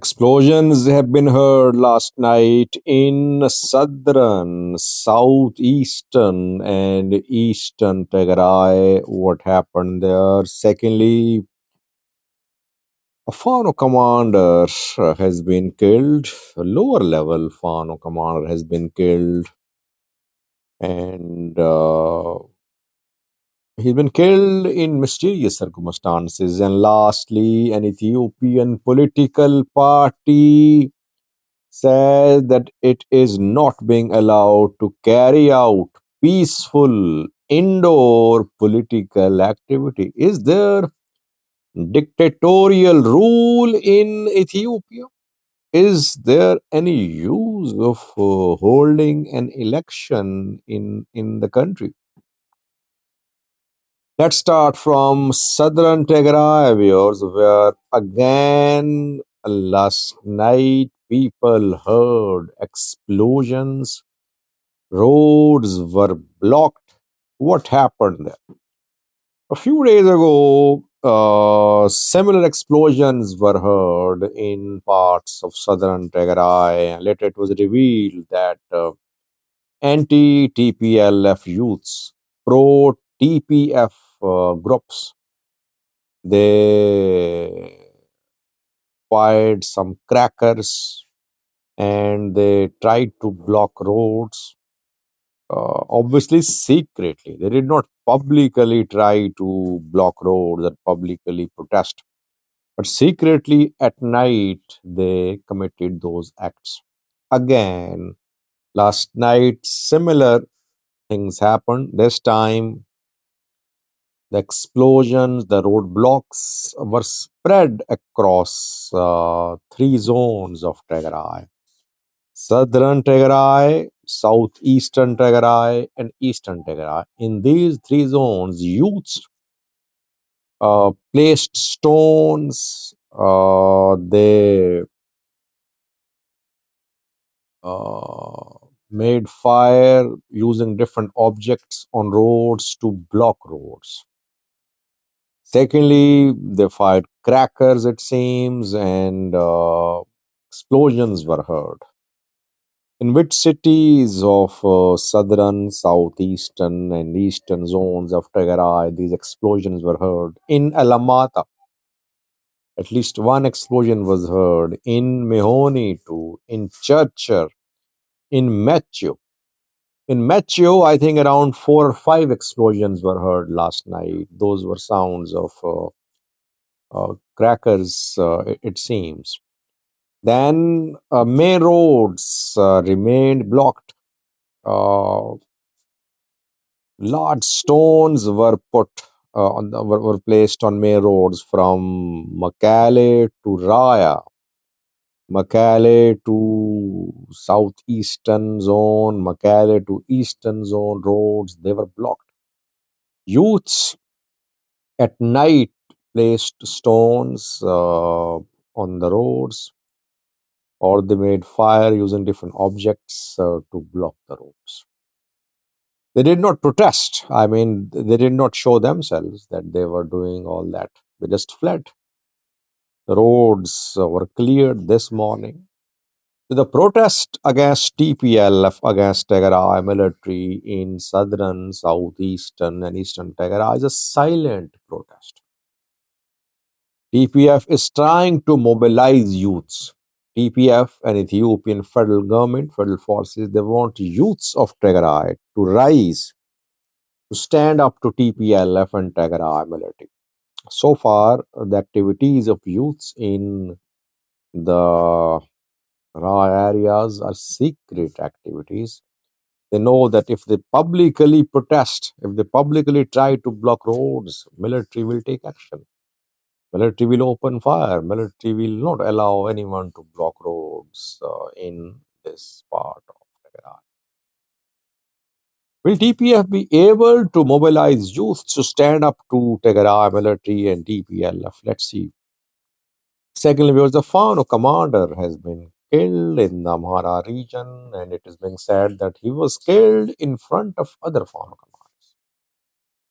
Explosions have been heard last night in southern, southeastern, and eastern Tigray. What happened there? Secondly, a Fano commander has been killed. A lower level Fano commander has been killed, and he's been killed in mysterious circumstances. And lastly, an Ethiopian political party says that it is not being allowed to carry out peaceful indoor political activity. Is there dictatorial rule in Ethiopia? Is there any use of holding an election in the country? Let's start from southern Tigray, viewers, where again last night people heard explosions, roads were blocked. What happened there? A few days ago, similar explosions were heard in parts of southern Tigray. Later, it was revealed that anti-TPLF youths, pro-TPF groups, they fired some crackers and they tried to block roads. Obviously, secretly, they did not publicly try to block roads or publicly protest, but secretly at night they committed those acts. Again, last night, similar things happened. This time, the explosions, the roadblocks were spread across three zones of Tigray: southern Tigray, southeastern Tigray, and eastern Tigray. In these three zones, youths placed stones, they uh, made fire using different objects on roads to block roads. Secondly, they fired crackers, it seems, and explosions were heard. In which cities of southern, southeastern, and eastern zones of Tigray these explosions were heard? In Alamata, at least one explosion was heard. In Mehoni too. In Churcher. In Mecho. In Mecho, I think around 4 or 5 explosions were heard last night. Those were sounds of crackers, it seems. Then main roads remained blocked. Large stones were put were placed on main roads from Makale to Raya, Makale to southeastern zone, Makale to eastern zone roads. They were blocked. Youths at night placed stones on the roads, or they made fire using different objects to block the roads. They did not protest. I mean, they did not show themselves that they were doing all that. They just fled. The roads were cleared this morning. The protest against TPLF, against Tigray military in southern, southeastern, and eastern Tigray is a silent protest. TPF is trying to mobilize youths. TPF and Ethiopian federal government, federal forces, they want youths of Tigray to rise, to stand up to TPLF and Tigray military. So far, the activities of youths in the raw areas are secret activities. They know that if they publicly protest, if they publicly try to block roads, military will take action. Military will open fire. Military will not allow anyone to block roads in this part of Tigray. Will TPF be able to mobilize youth to stand up to Tigray military and TPLF? Let's see. Secondly, because the Fano commander has been killed in the Amhara region, and it is being said that he was killed in front of other Fano commanders.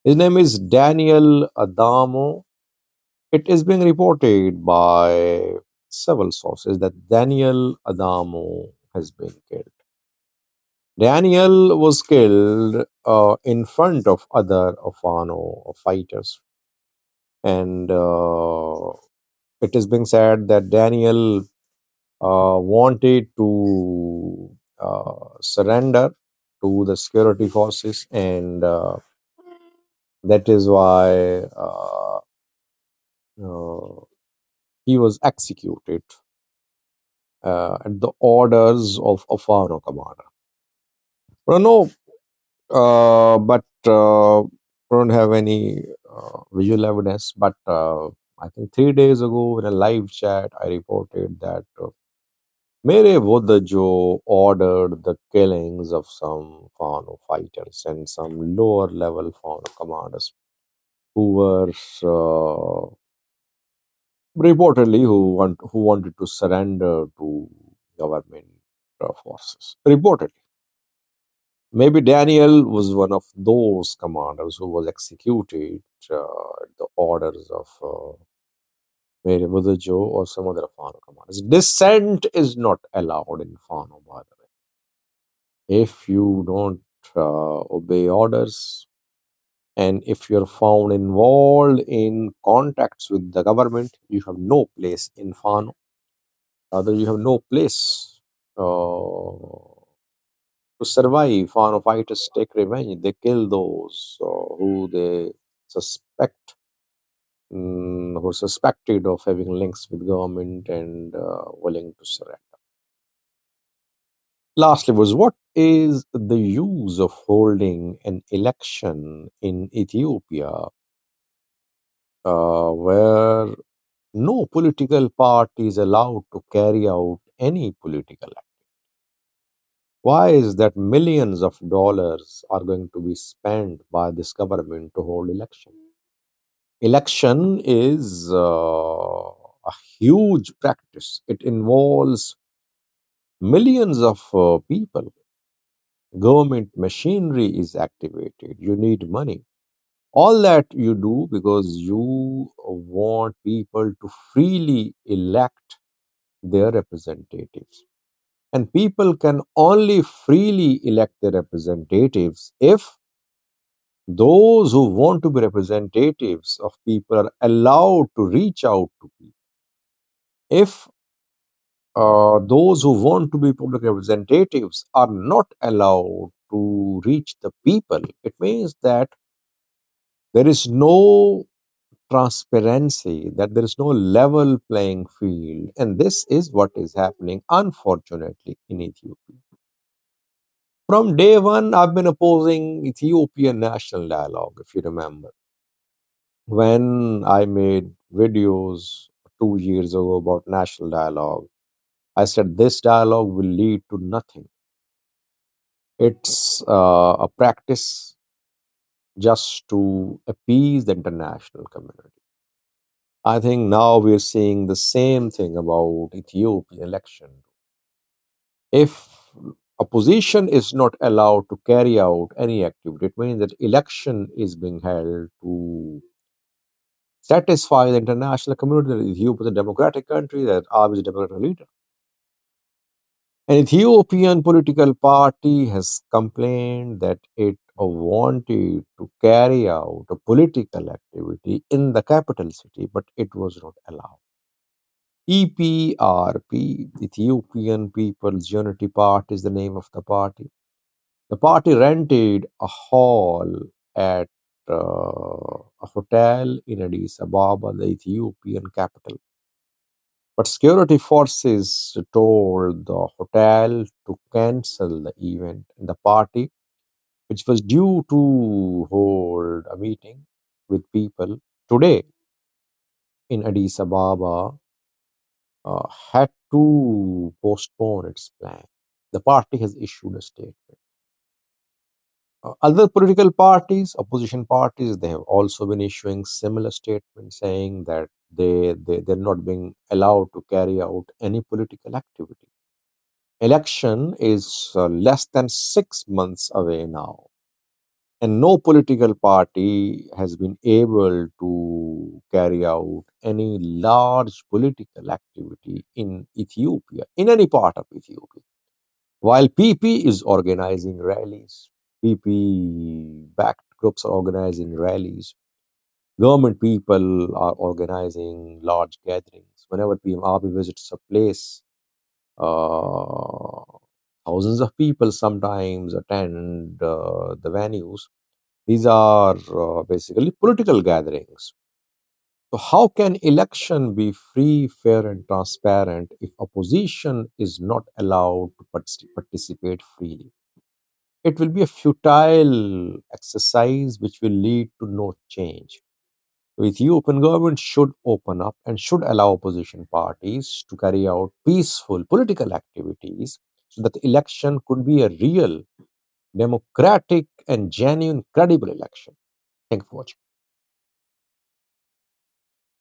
His name is Daniel Adamo. It is being reported by several sources that Daniel Adamo has been killed. Daniel was killed in front of other Fano fighters, and it is being said that Daniel wanted to surrender to the security forces, and that is why uh, he was executed at the orders of a Fano commander. No, but I don't have any visual evidence. But I think 3 days ago in a live chat, I reported that Mere Vodajo ordered the killings of some Fano fighters and some lower level Fano commanders who were reportedly who wanted to surrender to government forces. Reportedly. Maybe Daniel was one of those commanders who was executed at the orders of Mere Budajo or some other Fano commanders. Dissent is not allowed in Fano, by the way. If you don't obey orders, and if you're found involved in contacts with the government, you have no place in Fano. Rather, you have no place to survive. Fano fighters take revenge. They kill those who they suspect, who are suspected of having links with government and willing to surrender. Lastly, was what is the use of holding an election in Ethiopia where no political party is allowed to carry out any political act? Why is that millions of dollars are going to be spent by this government to hold election? Election is a huge practice. It involves millions of people. Government machinery is activated. You need money. All that you do because you want people to freely elect their representatives. And people can only freely elect their representatives if those who want to be representatives of people are allowed to reach out to people. If those who want to be public representatives are not allowed to reach the people, it means that there is no transparency, that there is no level playing field. And this is what is happening, unfortunately, in Ethiopia. From day one, I've been opposing Ethiopian national dialogue, if you remember. When I made videos 2 years ago about national dialogue, I said this dialogue will lead to nothing. It's a practice just to appease the international community. I think now we're seeing the same thing about Ethiopian election. If opposition is not allowed to carry out any activity, it means that election is being held to satisfy the international community that Ethiopia is a democratic country, that Abiy is a democratic leader. An Ethiopian political party has complained that it wanted to carry out a political activity in the capital city, but it was not allowed. EPRP, Ethiopian People's Unity Party, is the name of the party. The party rented a hall at a hotel in Addis Ababa, the Ethiopian capital. But security forces told the hotel to cancel the event. And the party, which was due to hold a meeting with people today in Addis Ababa, had to postpone its plan. The party has issued a statement. Other political parties, opposition parties, they have also been issuing similar statements saying that they're not being allowed to carry out any political activity. Election is less than 6 months away now. and no political party has been able to carry out any large political activity in Ethiopia, in any part of Ethiopia. While PP is organizing rallies, PP backed groups are organizing rallies, government people are organizing large gatherings. Whenever PM Abiy visits a place, uh, thousands of people sometimes attend the venues. These are basically political gatherings. So how can election be free, fair, and transparent if opposition is not allowed to participate freely? It will be a futile exercise which will lead to no change. So Ethiopian government should open up and should allow opposition parties to carry out peaceful political activities so that the election could be a real, democratic, and genuine, credible election. Thank you for watching.